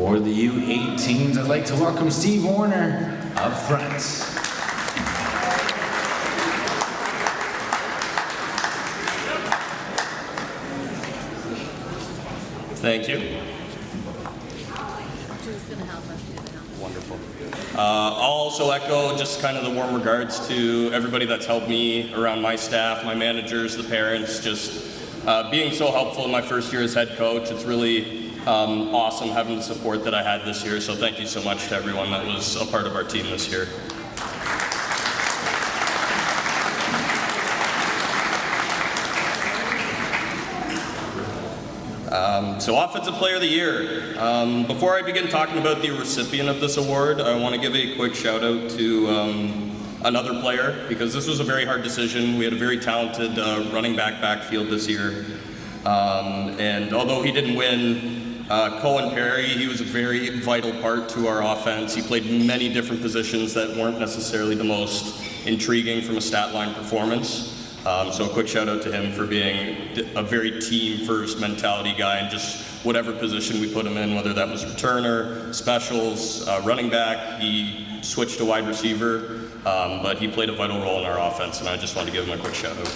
For the U18s, I'd like to welcome Steve Warner up front. Thank you. Wonderful. I'll also echo just kind of the warm regards to everybody that's helped me around my staff, my managers, the parents, just being so helpful in my first year as head coach. It's really awesome having the support that I had this year, so thank you so much to everyone that was a part of our team this year. So Offensive Player of the Year. Before I begin talking about the recipient of this award, I want to give a quick shout out to another player, because this was a very hard decision. We had a very talented running backfield this year. And although he didn't win, Cohen Perry, he was a very vital part to our offense. He played many different positions that weren't necessarily the most intriguing from a stat line performance. So a quick shout out to him for being a very team-first mentality guy, and just whatever position we put him in, whether that was returner, specials, running back, he switched to wide receiver, but he played a vital role in our offense, and I just wanted to give him a quick shout out.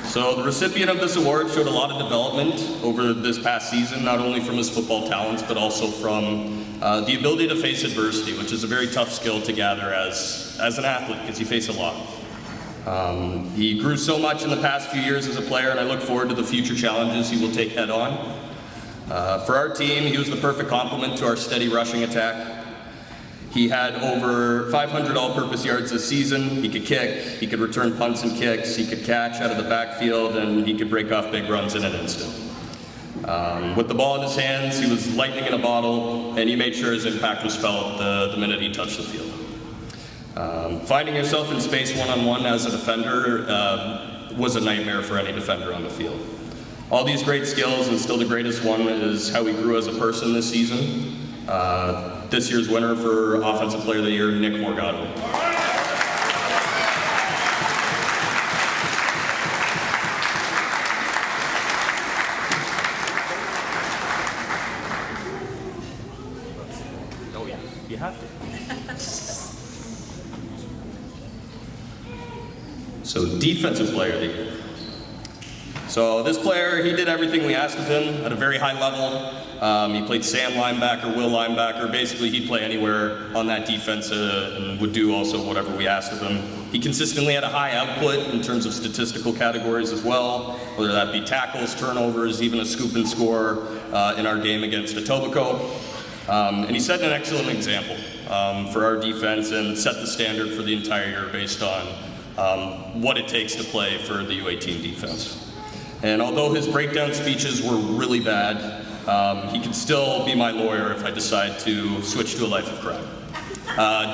So the recipient of this award showed a lot of development over this past season, not only from his football talents, but also from the ability to face adversity, which is a very tough skill to gather as an athlete, because you face a lot. He grew so much in the past few years as a player, and I look forward to the future challenges he will take head on. For our team, he was the perfect complement to our steady rushing attack. He had over 500 all-purpose yards this season. He could kick, he could return punts and kicks, he could catch out of the backfield, and he could break off big runs in an instant. With the ball in his hands, he was lightning in a bottle, and he made sure his impact was felt the minute he touched the field. Finding yourself in space one-on-one as a defender was a nightmare for any defender on the field. All these great skills, and still the greatest one is how he grew as a person this season. This year's winner for Offensive Player of the Year, Nick Morgado. Oh yeah, you have to. So Defensive Player of the Year. So this player, he did everything we asked of him at a very high level. He played Sam linebacker, Will linebacker. Basically, he'd play anywhere on that defense and would do also whatever we asked of him. He consistently had a high output in terms of statistical categories as well, whether that be tackles, turnovers, even a scoop and score in our game against Etobicoke. And he set an excellent example for our defense and set the standard for the entire year based on what it takes to play for the U18 defense. And although his breakdown speeches were really bad, he could still be my lawyer if I decide to switch to a life of crime.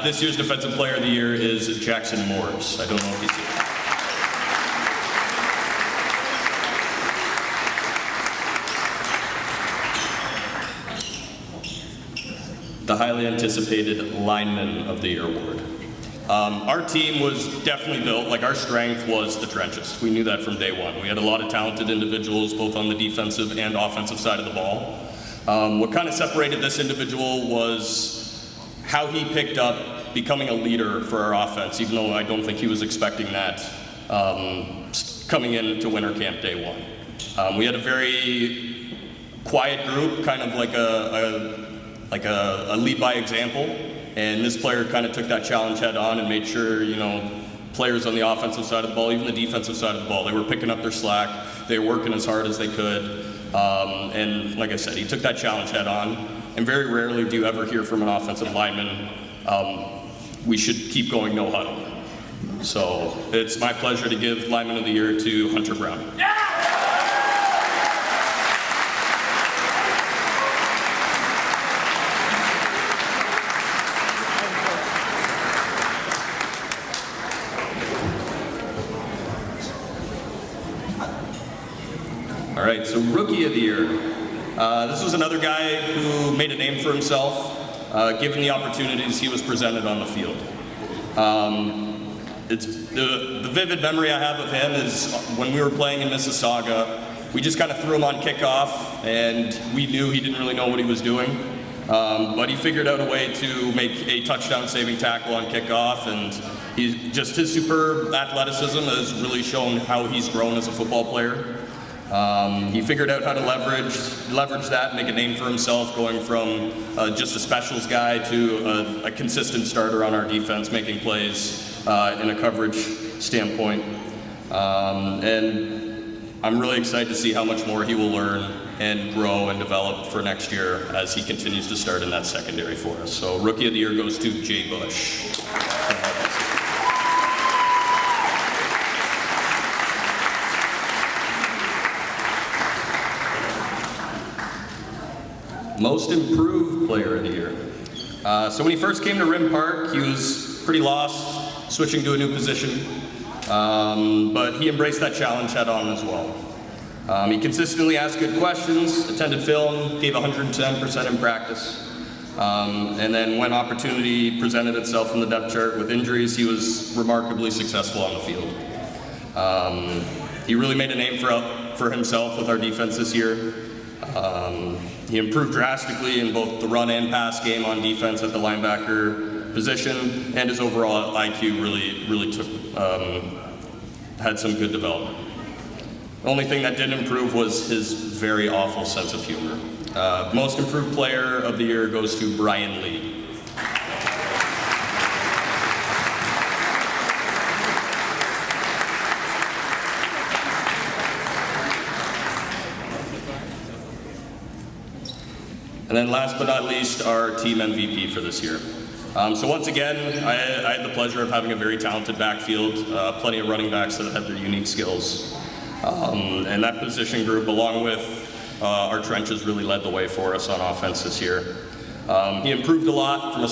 This year's Defensive Player of the Year is Jackson Morris. I don't know if he's here. The highly anticipated Lineman of the Year award. Our team was definitely built, like our strength was the trenches. We knew that from day one. We had a lot of talented individuals, both on the defensive and offensive side of the ball. What kind of separated this individual was how he picked up becoming a leader for our offense, even though I don't think he was expecting that coming into winter camp day one. We had a very quiet group, kind of like a lead by example. And this player kind of took that challenge head on and made sure, players on the offensive side of the ball, even the defensive side of the ball, they were picking up their slack. They were working as hard as they could. And like I said, he took that challenge head on. And very rarely do you ever hear from an offensive lineman, we should keep going no huddle. So it's my pleasure to give Lineman of the Year to Hunter Brown. Yeah! All right, so Rookie of the Year. This was another guy who made a name for himself, given the opportunities he was presented on the field. it's the vivid memory I have of him is when we were playing in Mississauga. We just kind of threw him on kickoff, and we knew he didn't really know what he was doing. But he figured out a way to make a touchdown-saving tackle on kickoff, and his superb athleticism has really shown how he's grown as a football player. He figured out how to leverage that, make a name for himself, going from just a specials guy to a consistent starter on our defense, making plays in a coverage standpoint. And I'm really excited to see how much more he will learn and grow and develop for next year as he continues to start in that secondary for us. So Rookie of the Year goes to Jay Bush. Most Improved Player of the Year. So when he first came to Rim Park, he was pretty lost, switching to a new position. But he embraced that challenge head on as well. He consistently asked good questions, attended film, gave 110% in practice. And then when opportunity presented itself in the depth chart with injuries, he was remarkably successful on the field. He really made a name for himself with our defense this year. He improved drastically in both the run and pass game on defense at the linebacker position, and his overall IQ really had some good development. The only thing that did improve was his very awful sense of humor. Most Improved Player of the Year goes to Brian Lee. And then last but not least, our team MVP for this year. So once again, I had the pleasure of having a very talented backfield, plenty of running backs that had their unique skills. And that position group, along with our trenches, really led the way for us on offense this year. He improved a lot from a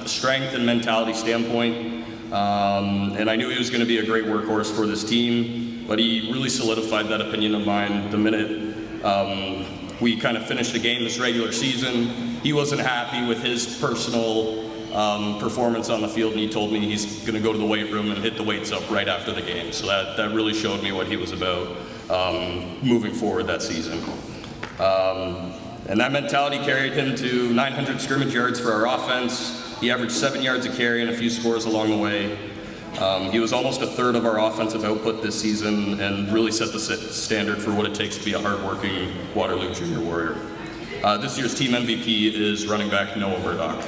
strength and mentality standpoint. And I knew he was going to be a great workhorse for this team, but he really solidified that opinion of mine the minute we kind of finished the game this regular season. He wasn't happy with his personal performance on the field, and he told me he's going to go to the weight room and hit the weights up right after the game. So that really showed me what he was about moving forward that season. And that mentality carried him to 900 scrimmage yards for our offense. He averaged 7 yards a carry and a few scores along the way. He was almost a third of our offensive output this season and really set the standard for what it takes to be a hardworking Waterloo Junior Warrior. This year's team MVP is running back Noah Murdoch.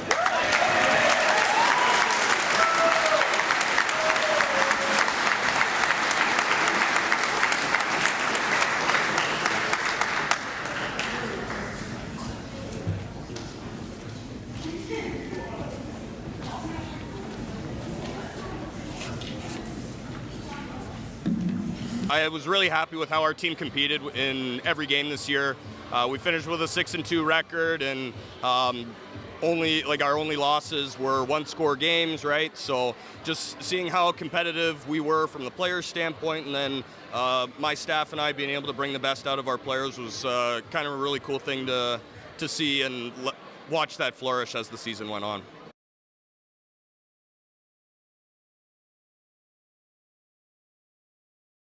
I was really happy with how our team competed in every game this year. We finished with a 6-2 record, and our only losses were one-score games, right? So just seeing how competitive we were from the players' standpoint, and then my staff and I being able to bring the best out of our players was kind of a really cool thing to see and watch that flourish as the season went on.